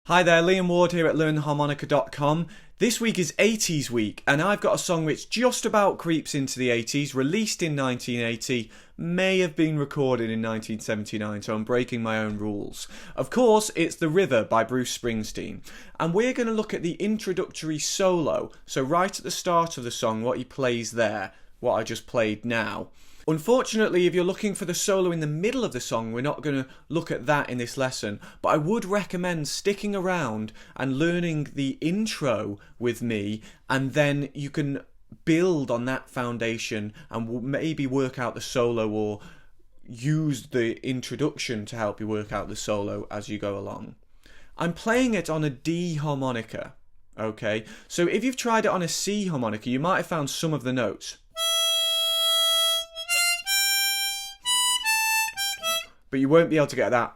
Hi there, Liam Ward here at LearnTheHarmonica.com. This week is 80s week, and I've got a song which just about creeps into the 80s, released in 1980, may have been recorded in 1979, so I'm breaking my own rules. Of course, it's The River by Bruce Springsteen, and we're going to look at the introductory solo, so right at the start of the song, what he plays there, what I just played now. Unfortunately, if you're looking for the solo in the middle of the song, we're not going to look at that in this lesson, but I would recommend sticking around and learning the intro with me, and then you can build on that foundation and maybe work out the solo or use the introduction to help you work out the solo as you go along. I'm playing it on a D harmonica, okay? So if you've tried it on a C harmonica, you might have found some of the notes, but you won't be able to get that.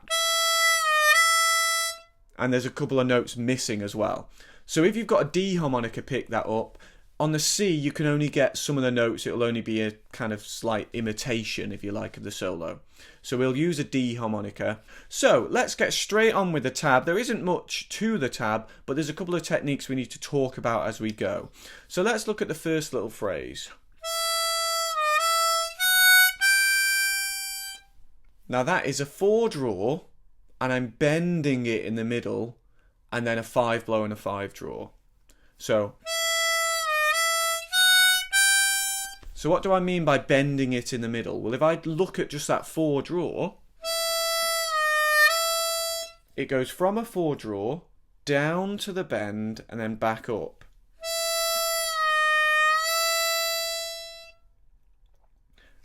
And there's a couple of notes missing as well. So if you've got a D harmonica, pick that up. On the C, you can only get some of the notes. It'll only be a kind of slight imitation, if you like, of the solo. So we'll use a D harmonica. So let's get straight on with the tab. There isn't much to the tab, but there's a couple of techniques we need to talk about as we go. So let's look at the first little phrase. Now that is a 4 draw, and I'm bending it in the middle, and then a 5 blow and a 5 draw. So what do I mean by bending it in the middle? Well, if I look at just that 4 draw, it goes from a 4 draw down to the bend and then back up.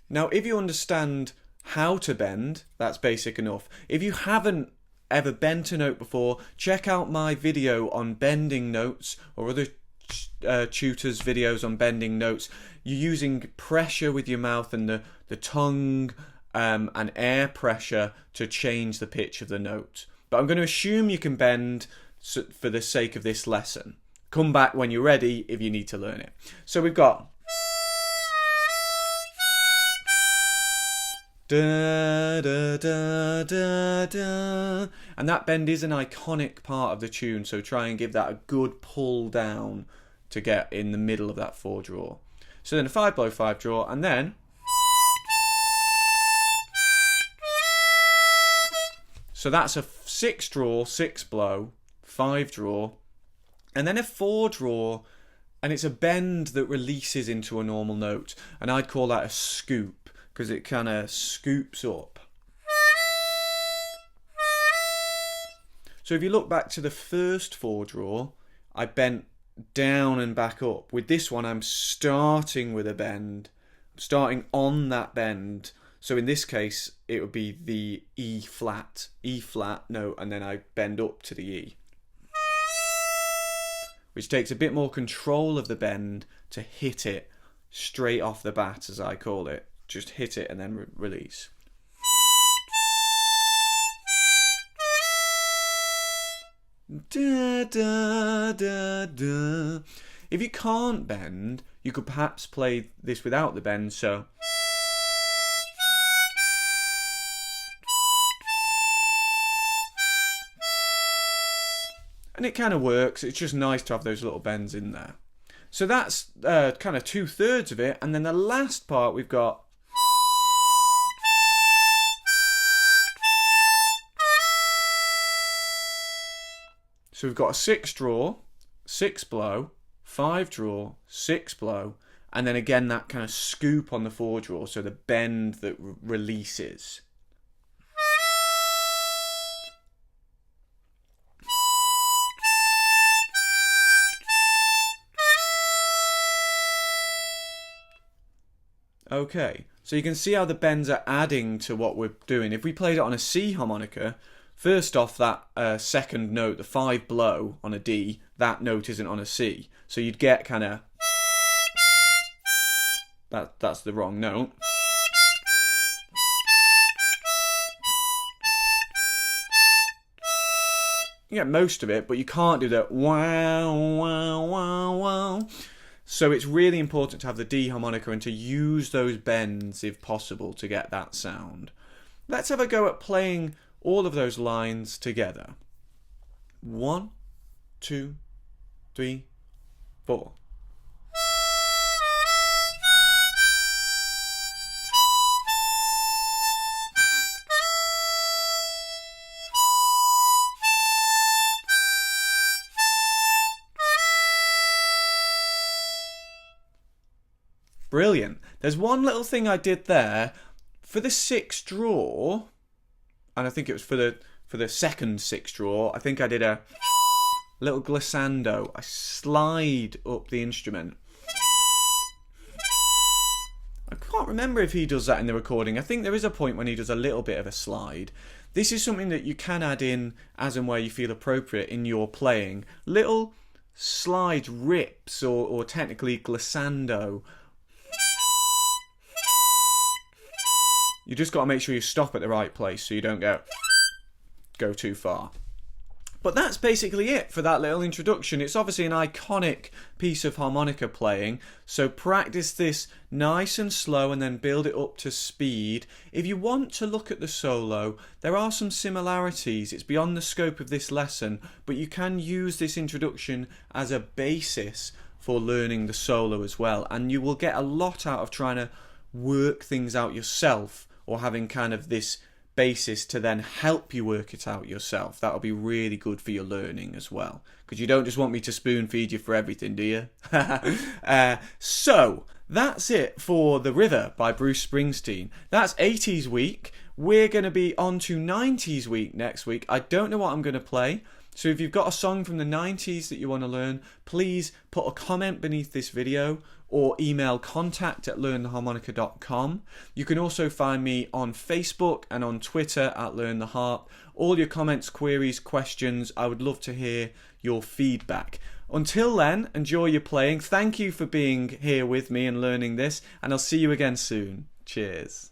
Now, if you understand how to bend, that's basic enough. If you haven't ever bent a note before, check out my video on bending notes or other tutors' videos on bending notes. You're using pressure with your mouth and the tongue and air pressure to change the pitch of the note. But I'm going to assume you can bend for the sake of this lesson. Come back when you're ready if you need to learn it. So we've got da, da, da, da, da. And that bend is an iconic part of the tune, so try and give that a good pull down to get in the middle of that 4 draw. So then a 5 blow, 5 draw, and then so that's a 6 draw, 6 blow, 5 draw, and then a 4 draw, and it's a bend that releases into a normal note, and I'd call that a scoop, because it kind of scoops up. So if you look back to the first 4 draw, I bent down and back up. With this one, I'm starting with a bend. I'm starting on that bend. So in this case, it would be the E flat note, and then I bend up to the E, which takes a bit more control of the bend to hit it straight off the bat, as I call it. Just hit it and then release. Da, da, da, da. If you can't bend, you could perhaps play this without the bend, so and it kind of works. It's just nice to have those little bends in there. So that's kind of 2/3 of it, and then the last part we've got so we've got a 6 draw, 6 blow, 5 draw, 6 blow, and then again that kind of scoop on the 4 draw, so the bend that releases. Okay, so you can see how the bends are adding to what we're doing. If we played it on a C harmonica, first off, that second note, the 5 blow on a D, that note isn't on a C. So you'd get kind of that's the wrong note. You get most of it, but you can't do that wow, wow, wow, wow. So it's really important to have the D harmonica and to use those bends if possible to get that sound. Let's have a go at playing all of those lines together. 1, 2, 3, 4. Brilliant. There's one little thing I did there for the 6th draw, and I think it was for the second 6th draw. I think I did a little glissando. I slide up the instrument. I can't remember if he does that in the recording. I think there is a point when he does a little bit of a slide. This is something that you can add in as and where you feel appropriate in your playing. Little slide rips, or technically glissando. You just got to make sure you stop at the right place so you don't go too far. But that's basically it for that little introduction. It's obviously an iconic piece of harmonica playing, so practice this nice and slow and then build it up to speed. If you want to look at the solo, there are some similarities. It's beyond the scope of this lesson, but you can use this introduction as a basis for learning the solo as well, and you will get a lot out of trying to work things out yourself, or having kind of this basis to then help you work it out yourself. That'll be really good for your learning as well, because you don't just want me to spoon feed you for everything, do you? So that's it for The River by Bruce Springsteen. That's 80s week. We're going to be on to 90s week next week. I don't know what I'm going to play, so if you've got a song from the 90s that you want to learn, please put a comment beneath this video or email contact@LearnTheHarmonica.com. You can also find me on Facebook and on Twitter @LearnTheHarp. All your comments, queries, questions, I would love to hear your feedback. Until then, enjoy your playing. Thank you for being here with me and learning this, and I'll see you again soon. Cheers.